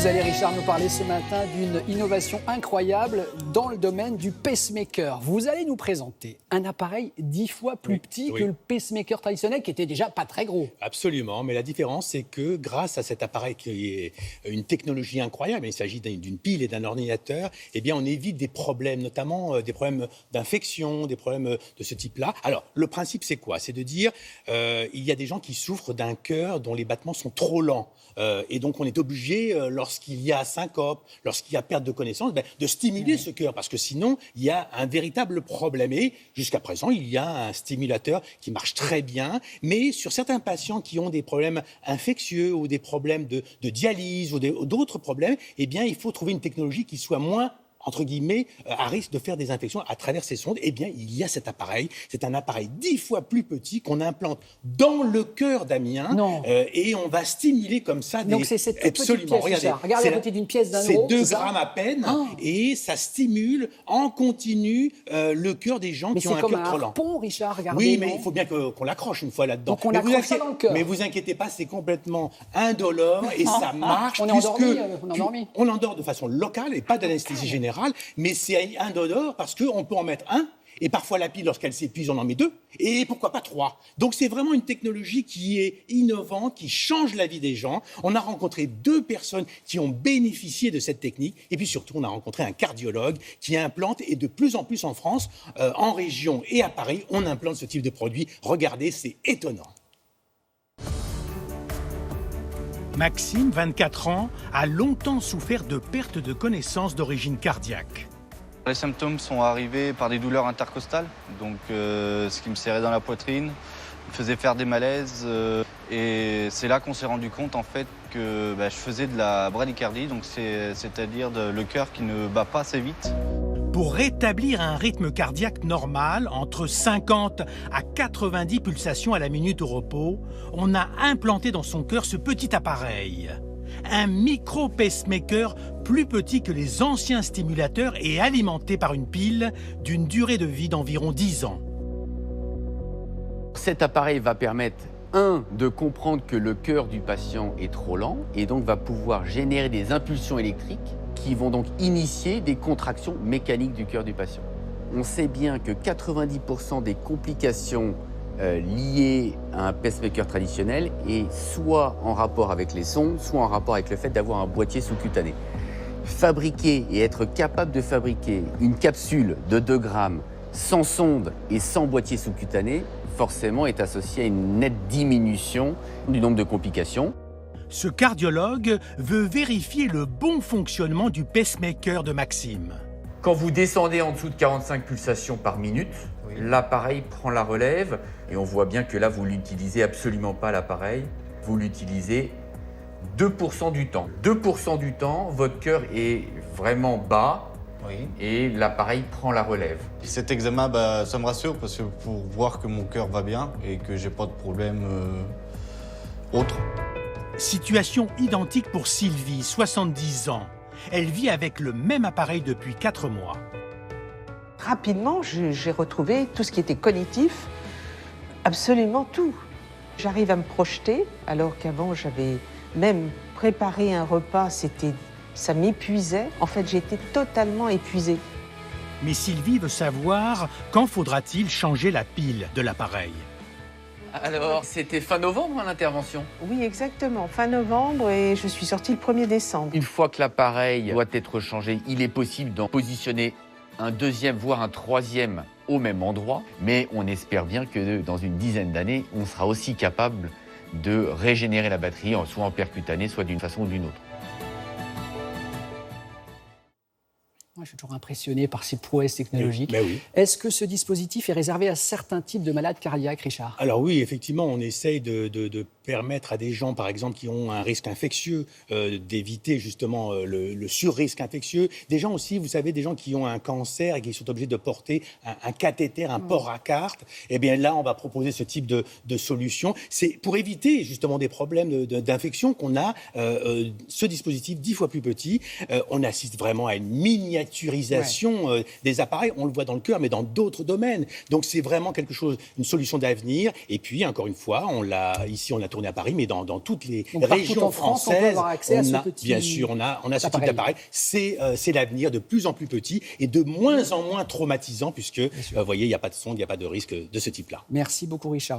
Vous allez, Richard, nous parler ce matin d'une innovation incroyable dans le domaine du pacemaker. Vous allez nous présenter un appareil 10 fois plus petit que le pacemaker traditionnel, qui était déjà pas très gros. Absolument, mais la différence, c'est que grâce à cet appareil qui est une technologie incroyable, il s'agit d'une pile et d'un ordinateur, eh bien, on évite des problèmes, notamment des problèmes d'infection, des problèmes de ce type-là. Alors, le principe, c'est quoi? C'est de dire, il y a des gens qui souffrent d'un cœur dont les battements sont trop lents. Et donc, on est obligé, lorsqu'il y a syncope, lorsqu'il y a perte de connaissance, de stimuler ce cœur, parce que sinon, il y a un véritable problème. Et jusqu'à présent, il y a un stimulateur qui marche très bien, mais sur certains patients qui ont des problèmes infectieux ou des problèmes de dialyse ou d'autres problèmes, eh bien, il faut trouver une technologie qui soit moins, entre guillemets, à risque de faire des infections à travers ces sondes. Eh bien, il y a cet appareil. C'est un appareil 10 fois plus petit qu'on implante dans le cœur d'Amiens. Et on va stimuler comme ça des... Donc, c'est cette toute petite pièce, regardez à côté d'une pièce d'1 euro. C'est 2 grammes à peine. Et ça stimule en continu le cœur des gens qui ont un cœur trop lent. Mais c'est comme un harpon, Richard, regardez. Oui, mais il faut bien qu'on l'accroche une fois là-dedans. Donc, on accroche ça dans le cœur. Mais vous inquiétez pas, c'est complètement indolore et ça marche. On est endormi. On endort de façon locale et pas d'anesthésie générale. Mais c'est indolore parce qu'on peut en mettre un, et parfois la pile, lorsqu'elle s'épuise, on en met 2, et pourquoi pas 3. Donc c'est vraiment une technologie qui est innovante, qui change la vie des gens. On a rencontré 2 personnes qui ont bénéficié de cette technique, et puis surtout on a rencontré un cardiologue qui implante, et de plus en plus en France, en région et à Paris, on implante ce type de produit. Regardez, c'est étonnant. Maxime, 24 ans, a longtemps souffert de perte de connaissance d'origine cardiaque. Les symptômes sont arrivés par des douleurs intercostales, donc ce qui me serrait dans la poitrine, me faisait faire des malaises. Et c'est là qu'on s'est rendu compte en fait que je faisais de la bradycardie, donc c'est-à-dire le cœur qui ne bat pas assez vite. Pour rétablir un rythme cardiaque normal, entre 50 à 90 pulsations à la minute au repos, on a implanté dans son cœur ce petit appareil. Un micro-pacemaker plus petit que les anciens stimulateurs et alimenté par une pile d'une durée de vie d'environ 10 ans. Cet appareil va permettre, de comprendre que le cœur du patient est trop lent et donc va pouvoir générer des impulsions électriques qui vont donc initier des contractions mécaniques du cœur du patient. On sait bien que 90% des complications liées à un pacemaker traditionnel est soit en rapport avec les sondes, soit en rapport avec le fait d'avoir un boîtier sous-cutané. Fabriquer et être capable de fabriquer une capsule de 2 grammes sans sonde et sans boîtier sous-cutané, forcément est associé à une nette diminution du nombre de complications. Ce cardiologue veut vérifier le bon fonctionnement du pacemaker de Maxime. Quand vous descendez en dessous de 45 pulsations par minute, l'appareil prend la relève et on voit bien que là, vous n'utilisez absolument pas l'appareil, vous l'utilisez 2% du temps. 2% du temps, votre cœur est vraiment bas et l'appareil prend la relève. Cet examen, ça me rassure parce que pour voir que mon cœur va bien et que j'ai pas de problème autre. Situation identique pour Sylvie, 70 ans. Elle vit avec le même appareil depuis 4 mois. Rapidement, j'ai retrouvé tout ce qui était cognitif, absolument tout. J'arrive à me projeter, alors qu'avant, j'avais même préparé un repas, ça m'épuisait. En fait, j'étais totalement épuisée. Mais Sylvie veut savoir quand faudra-t-il changer la pile de l'appareil. Alors, c'était fin novembre l'intervention? Oui, exactement, fin novembre et je suis sortie le 1er décembre. Une fois que l'appareil doit être changé, il est possible d'en positionner un 2e, voire un 3e au même endroit. Mais on espère bien que dans une dizaine d'années, on sera aussi capable de régénérer la batterie, soit en percutané, soit d'une façon ou d'une autre. Moi, je suis toujours impressionné par ces prouesses technologiques. Oui. Est-ce que ce dispositif est réservé à certains types de malades cardiaques, Richard? Alors oui, effectivement, on essaye de permettre à des gens, par exemple, qui ont un risque infectieux, d'éviter justement le sur-risque infectieux. Des gens aussi, vous savez, des gens qui ont un cancer et qui sont obligés de porter un cathéter, un port à carte. Eh bien là, on va proposer ce type de solution. C'est pour éviter justement des problèmes d'infection qu'on a ce dispositif 10 fois plus petit. On assiste vraiment à une miniaturisation des appareils. On le voit dans le cœur, mais dans d'autres domaines. Donc c'est vraiment quelque chose, une solution d'avenir. Et puis, encore une fois, on a tourné à Paris, mais dans toutes les Donc, partout régions en France, on peut françaises, avoir accès à ce petit bien sûr, on a ce type appareil. d'appareil. C'est l'avenir, de plus en plus petit et de moins en moins traumatisant, puisque, vous voyez, il n'y a pas de sonde, il n'y a pas de risque de ce type-là. Merci beaucoup, Richard.